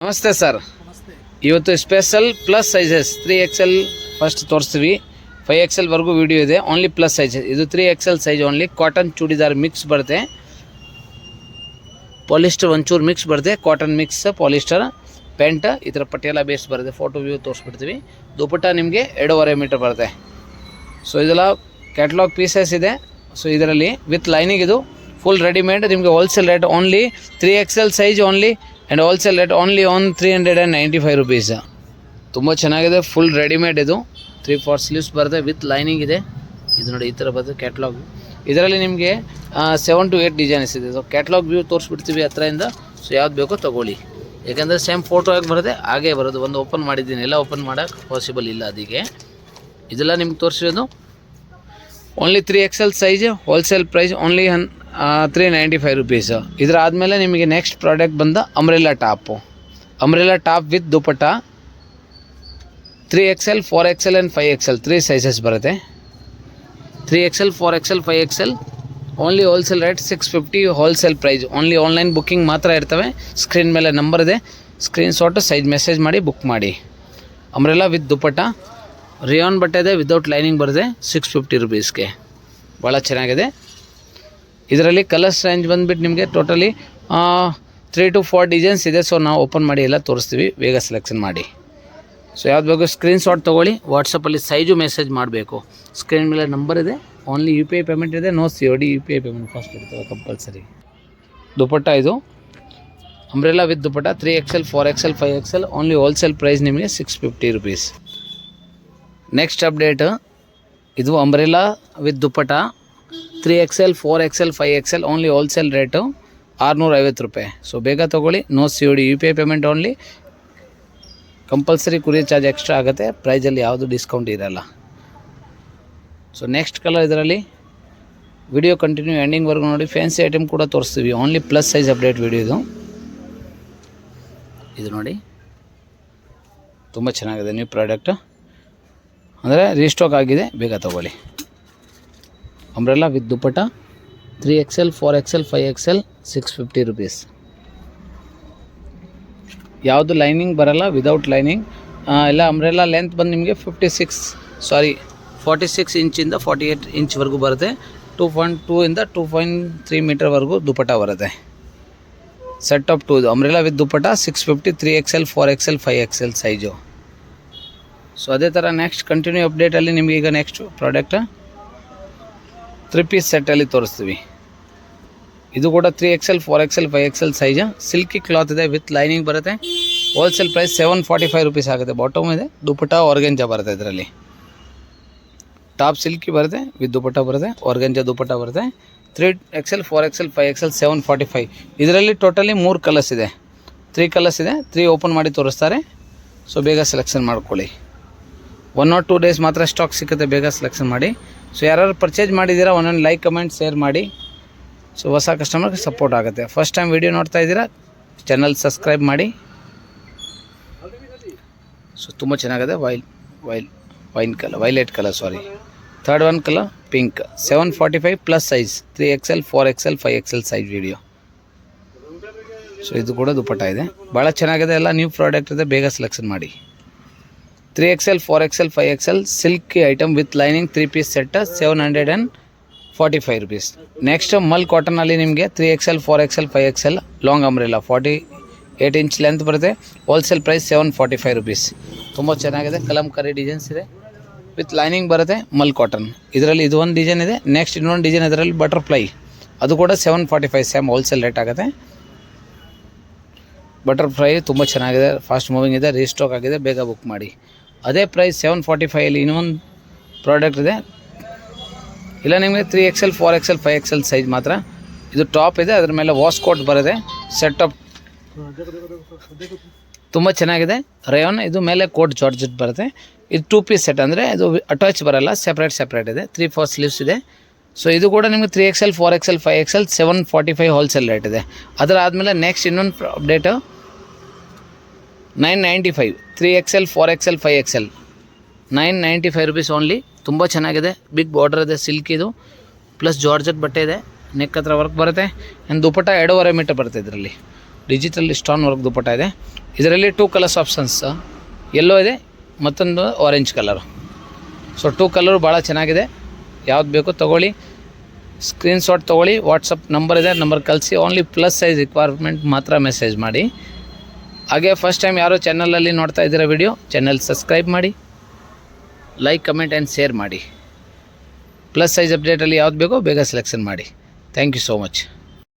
ನಮಸ್ತೆ ಸರ್. ಇವತ್ತು special plus sizes 3XL first ತೋರಿಸ್ತೀವಿ. 5XL ವರೆಗೂ ವಿಡಿಯೋ ಇದೆ. Only plus size. ಇದು 3XL size only. Cotton churidar mix ಬರುತ್ತೆ, ಪಾಲಿಸ್ಟರ್ ಒಂಚೂರು ಮಿಕ್ಸ್ ಬರುತ್ತೆ, ಕಾಟನ್ ಮಿಕ್ಸ್ ಪಾಲಿಸ್ಟರ್ ಪ್ಯಾಂಟ್. ಈ ಥರ ಪಟಿಯಾಲ ಬೇಸ್ ಬರುತ್ತೆ. ಫೋಟೋ ವ್ಯೂ ತೋರಿಸ್ಬಿಡ್ತೀವಿ. ದುಪಟ್ಟ ನಿಮಗೆ 2.5 ಮೀಟರ್ ಬರುತ್ತೆ. ಸೊ ಇದೆಲ್ಲ ಕ್ಯಾಟ್ಲಾಗ್ ಪೀಸಸ್ ಇದೆ. ಸೊ ಇದರಲ್ಲಿ ವಿತ್ ಲೈನಿಂಗ್ ಇದು ಫುಲ್ ರೆಡಿಮೇಡ್. ನಿಮಗೆ wholesale rate only 3XL size only and wholesale rate only on 395 rupees. ತುಂಬ ಚೆನ್ನಾಗಿದೆ. ಫುಲ್ ರೆಡಿಮೇಡ್ ಇದು. 3/4 ಸ್ಲೀವ್ಸ್ ಬರುತ್ತೆ ವಿತ್ ಲೈನಿಂಗ್ ಇದೆ. ಇದು ನೋಡಿ ಈ ಥರ ಬರುತ್ತೆ ಕ್ಯಾಟ್ಲಾಗ್. ಇದರಲ್ಲಿ ನಿಮಗೆ 7 to 8 ಡಿಸೈನ್ಸ್ ಇದೆ. ಸೊ ಕ್ಯಾಟ್ಲಾಗ್ ವ್ಯೂ ತೋರಿಸ್ಬಿಡ್ತೀವಿ ಹತ್ತಿರದಿಂದ. ಸೊ ಯಾವ್ದು ಬೇಕೋ ತೊಗೊಳ್ಳಿ. ಯಾಕೆಂದರೆ ಸೇಮ್ ಫೋಟೋ ಆಗಿ ಬರುತ್ತೆ, ಹಾಗೇ ಬರೋದು. ಒಂದು ಓಪನ್ ಮಾಡಿದ್ದೀನಿ, ಎಲ್ಲ ಓಪನ್ ಮಾಡೋಕ್ಕೆ ಪಾಸಿಬಲ್ ಇಲ್ಲ. ಅದಕ್ಕೆ ಇದೆಲ್ಲ ನಿಮ್ಗೆ ತೋರಿಸಿರೋದು only 3XL size. Wholesale price only 395 rupees. ಇದರ ಆದಮೇಲೆ ನಿಮಗೆ ನೆಕ್ಸ್ಟ್ ಪ್ರಾಡಕ್ಟ್ ಬಂದ umbrella top with dupatta. 3XL 4XL and 5XL 3 sizes ಬರುತ್ತೆ. 3XL 4XL 5XL only wholesale rate 650 wholesale price. Only online booking ಮಾತ್ರ ಇರ್ತವೆ. ಸ್ಕ್ರೀನ್ ಮೇಲೆ ನಂಬರ್ ಇದೆ, ಸ್ಕ್ರೀನ್ಶಾಟ್ ಸೈಜ್ ಮೆಸೇಜ್ ಮಾಡಿ ಬುಕ್ ಮಾಡಿ. ಅಂಬ್ರೆಲಾ ವಿತ್ ದುಪಟ್ಟ ರಿಯಾನ್ ಬಟ್ಟೆ ಇದೆ, ವಿದೌಟ್ ಲೈನಿಂಗ್ ಬರುತ್ತೆ. 650 rupeesಗೆ ಭಾಳ ಚೆನ್ನಾಗಿದೆ. ಇದರಲ್ಲಿ ಕಲರ್ಸ್ ರೇಂಜ್ ಬಂದುಬಿಟ್ಟು ನಿಮಗೆ ಟೋಟಲಿ 3 to 4 ಡಿಸೈನ್ಸ್ ಇದೆ. ಸೊ ನಾವು ಓಪನ್ ಮಾಡಿ ಎಲ್ಲ ತೋರಿಸ್ತೀವಿ, ಬೇಗ ಸೆಲೆಕ್ಷನ್ ಮಾಡಿ. ಸೊ ಯಾವ್ದು ಬೇಕು ಸ್ಕ್ರೀನ್ಶಾಟ್ ತೊಗೊಳ್ಳಿ. ವಾಟ್ಸಪ್ಪಲ್ಲಿ ಸೈಜು ಮೆಸೇಜ್ ಮಾಡಬೇಕು. ಸ್ಕ್ರೀನ್ ಮೇಲೆ ನಂಬರ್ ಇದೆ. ಓನ್ಲಿ UPI ಪೇಮೆಂಟ್ ಇದೆ, no COD. UPI payment first ಇರ್ತವೆ ಕಂಪಲ್ಸರಿ. ದುಪಟ್ಟ ಇದು umbrella with dupatta 3XL 4XL 5XL only wholesale price ನಿಮಗೆ 650 rupees. ನೆಕ್ಸ್ಟ್ ಅಪ್ಡೇಟ್ ಇದು umbrella with dupatta 3XL 4XL 5XL only wholesale rate 650 ರೂಪಾಯಿ. So ಬೇಗ ತೊಗೊಳ್ಳಿ, no COD. UPI payment only. Compulsory courier charge extra ಆಗುತ್ತೆ. ಪ್ರೈಸಲ್ಲಿ ಯಾವುದು ಡಿಸ್ಕೌಂಟ್ ಇರಲ್ಲ. ಸೊ ನೆಕ್ಸ್ಟ್ ಕಲರ್ ಇದರಲ್ಲಿ ವಿಡಿಯೋ ಕಂಟಿನ್ಯೂ ಎಂಡಿಂಗ್ವರೆಗೂ ನೋಡಿ. ಫ್ಯಾನ್ಸಿ ಐಟಮ್ ಕೂಡ ತೋರಿಸ್ತೀವಿ. Only plus size update video ಇದು ನೋಡಿ. ತುಂಬ ಚೆನ್ನಾಗಿದೆ ನ್ಯೂ ಪ್ರಾಡಕ್ಟ್, ಅಂದರೆ ರೀಸ್ಟಾಕ್ ಆಗಿದೆ, ಬೇಗ ತೊಗೊಳ್ಳಿ. Umbrella with dupatta 3XL 4XL 5XL 650 rupees. ಯಾವುದು ಲೈನಿಂಗ್ ಬರಲ್ಲ, ವಿದೌಟ್ ಲೈನಿಂಗ್ ಎಲ್ಲ. ಅಂಬ್ರೆಲಾ ಲೆಂತ್ ಬಂದು ನಿಮಗೆ 46 ಇಂಚಿಂದ 48 ಇಂಚ್ವರೆಗೂ ಬರುತ್ತೆ. 2.2 ಇಂದ 2.3 ಮೀಟರ್ವರೆಗೂ ದುಪಟ್ಟ ಬರುತ್ತೆ. ಸೆಟ್ ಆಫ್ 2 ಇದು umbrella with dupatta 650 3XL 4XL 5XL size. So ಅದೇ ಥರ ನೆಕ್ಸ್ಟ್ ಕಂಟಿನ್ಯೂ ಅಪ್ಡೇಟಲ್ಲಿ ನಿಮಗೆ ಈಗ ನೆಕ್ಸ್ಟ್ ಪ್ರಾಡಕ್ಟ್ 3 ಪೀಸ್ ಸೆಟ್ಟಲ್ಲಿ ತೋರಿಸ್ತೀವಿ. ಇದು ಕೂಡ 3XL 4XL 5XL size. Silky cloth ಇದೆ, ವಿತ್ ಲೈನಿಂಗ್ ಬರುತ್ತೆ. ಹೋಲ್ಸೇಲ್ ಪ್ರೈಸ್ 745 rupees ಆಗುತ್ತೆ. ಬಾಟಮ್ ಇದೆ, ದುಪಟ್ಟ ಆರ್ಗೆಂಜಾ ಬರುತ್ತೆ. ಇದರಲ್ಲಿ ಟಾಪ್ ಸಿಲ್ಕಿ ಬರುತ್ತೆ, ವಿತ್ ದುಪಟ್ಟ ಬರುತ್ತೆ, ಆರ್ಗೆಂಜಾ ದುಪಟ್ಟ ಬರುತ್ತೆ. 3XL 4XL 5XL 745. ಇದರಲ್ಲಿ ಟೋಟಲಿ 3 ಕಲರ್ಸ್ ಇದೆ, 3 ಕಲರ್ಸ್ ಇದೆ. 3 ಓಪನ್ ಮಾಡಿ ತೋರಿಸ್ತಾರೆ. ಸೊ ಬೇಗ ಸೆಲೆಕ್ಷನ್ ಮಾಡ್ಕೊಳ್ಳಿ. 1 or 2 ಡೇಸ್ ಮಾತ್ರ ಸ್ಟಾಕ್ ಸಿಗುತ್ತೆ, ಬೇಗ ಸೆಲೆಕ್ಷನ್ ಮಾಡಿ. ಸೊ ಯಾರು ಪರ್ಚೇಸ್ ಮಾಡಿದ್ದೀರಾ ಒಂದೊಂದು ಲೈಕ್ ಕಮೆಂಟ್ ಶೇರ್ ಮಾಡಿ. ಸೊ ಹೊಸ ಕಸ್ಟಮರ್ಗೆ ಸಪೋರ್ಟ್ ಆಗುತ್ತೆ. ಫಸ್ಟ್ ಟೈಮ್ ವಿಡಿಯೋ ನೋಡ್ತಾ ಇದ್ದೀರಾ, ಚಾನಲ್ ಸಬ್ಸ್ಕ್ರೈಬ್ ಮಾಡಿ. ಸೊ ತುಂಬ ಚೆನ್ನಾಗಿದೆ. Violet colour third one colour pink. 745 plus size 3XL 4XL 5XL size video. So ಇದು ಕೂಡ ದುಪಟ್ಟ ಇದೆ, ಭಾಳ ಚೆನ್ನಾಗಿದೆ. ಎಲ್ಲ ನ್ಯೂ ಪ್ರಾಡಕ್ಟ್ ಇದೆ, ಬೇಗ ಸೆಲೆಕ್ಷನ್ ಮಾಡಿ. 3XL 4XL 5XL silky item with lining 3 piece set 745 rupees. Next mul ಕಾಟನಲ್ಲಿ ನಿಮಗೆ 3XL 4XL 5XL long umbrella 48 inch length ಬರುತ್ತೆ. Wholesale price 745 rupees. ತುಂಬ ಚೆನ್ನಾಗಿದೆ. ಕಲಂಕಾರಿ ಡಿಸೈನ್ಸ್ ಇದೆ, ವಿತ್ ಲೈನಿಂಗ್ ಬರುತ್ತೆ. ಮಲ್ ಕಾಟನ್ ಇದರಲ್ಲಿ ಇದು ಒಂದು ಡಿಸೈನ್ ಇದೆ. ನೆಕ್ಸ್ಟ್ ಇನ್ನೊಂದು ಡಿಸೈನ್ ಇದರಲ್ಲಿ ಬಟರ್ಫ್ಲೈ, ಅದು ಕೂಡ 745 ಸೇಮ್ ಹೋಲ್ಸೇಲ್ ರೇಟ್ ಆಗುತ್ತೆ. ಬಟರ್ಫ್ಲೈ ತುಂಬ ಚೆನ್ನಾಗಿದೆ, ಫಾಸ್ಟ್ ಮೂವಿಂಗ್ ಇದೆ, ರೀಸ್ಟಾಕ್ ಆಗಿದೆ, ಬೇಗ ಬುಕ್ ಮಾಡಿ. ಅದೇ ಪ್ರೈಸ್ 745ಅಲ್ಲಿ ಇನ್ನೊಂದು ಪ್ರಾಡಕ್ಟ್ ಇದೆ. ಇಲ್ಲ ನಿಮಗೆ 3XL 4XL 5XL ಸೈಜ್ ಮಾತ್ರ. ಇದು ಟಾಪ್ ಇದೆ, ಅದ್ರ ಮೇಲೆ ವಾಸ್ ಕೋಟ್ ಬರುತ್ತೆ. ಸೆಟ್ ಆಫ್ ತುಂಬ ಚೆನ್ನಾಗಿದೆ. ರೇಯಾನ್ ಇದು ಮೇಲೆ ಕೋಟ್ ಜಾರ್ಜೆಟ್ ಬರುತ್ತೆ. ಇದು 2 ಪೀಸ್ ಸೆಟ್, ಅಂದರೆ ಇದು ಅಟ್ಯಾಚ್ ಬರಲ್ಲ, ಸೆಪ್ರೇಟ್ ಇದೆ. 3/4 ಸ್ಲೀವ್ಸ್ ಇದೆ. ಸೊ ಇದು ಕೂಡ ನಿಮಗೆ 3XL 4XL 5XL 745 wholesale rate ಇದೆ. ಅದರ ಆದಮೇಲೆ ನೆಕ್ಸ್ಟ್ ಇನ್ನೊಂದು update 995 3XL 4XL 5XL 995 rupees only. ತುಂಬ ಚೆನ್ನಾಗಿದೆ. ಬಿಗ್ ಬಾರ್ಡರ್ ಇದೆ, ಸಿಲ್ಕ್ ಇದು ಪ್ಲಸ್ ಜಾರ್ಜೆಟ್ ಬಟ್ಟೆ ಇದೆ. ನೆಕ್ ಹತ್ರ ವರ್ಕ್ ಬರುತ್ತೆ. ಆ್ಯಂಡ್ ದುಪಟ್ಟ 2.5 ಮೀಟರ್ ಬರುತ್ತೆ. ಇದರಲ್ಲಿ ಡಿಜಿಟಲ್ ಸ್ಟೋನ್ ವರ್ಕ್ ದುಪಟ್ಟ ಇದೆ. ಇದರಲ್ಲಿ 2 ಕಲರ್ಸ್ ಆಪ್ಷನ್ಸ್, ಯೆಲ್ಲೋ ಇದೆ, ಮತ್ತೊಂದು ಆರೆಂಜ್ ಕಲರು. ಸೊ 2 ಕಲರು ಭಾಳ ಚೆನ್ನಾಗಿದೆ. ಯಾವ್ದು ಬೇಕೋ ತೊಗೊಳ್ಳಿ, ಸ್ಕ್ರೀನ್ಶಾಟ್ ತೊಗೊಳ್ಳಿ. ವಾಟ್ಸಪ್ ನಂಬರ್ ಇದೆ, ನಂಬರ್ ಕಳಿಸಿ. ಓನ್ಲಿ ಪ್ಲಸ್ ಸೈಜ್ ರಿಕ್ವೈರ್ಮೆಂಟ್ ಮಾತ್ರ ಮೆಸೇಜ್ ಮಾಡಿ. ಹಾಗೆ ಫಸ್ಟ್ ಟೈಮ್ ಯಾರೋ ಚಾನಲಲ್ಲಿ ನೋಡ್ತಾ ಇದ್ದೀರಾ ವಿಡಿಯೋ, ಚಾನಲ್ ಸಬ್ಸ್ಕ್ರೈಬ್ ಮಾಡಿ, ಲೈಕ್, ಕಮೆಂಟ್ ಆ್ಯಂಡ್ ಶೇರ್ ಮಾಡಿ. ಪ್ಲಸ್ ಸೈಜ್ ಅಪ್ಡೇಟಲ್ಲಿ ಯಾವ್ದು ಬೇಕೋ ಬೇಗ ಸೆಲೆಕ್ಷನ್ ಮಾಡಿ. Thank you so much.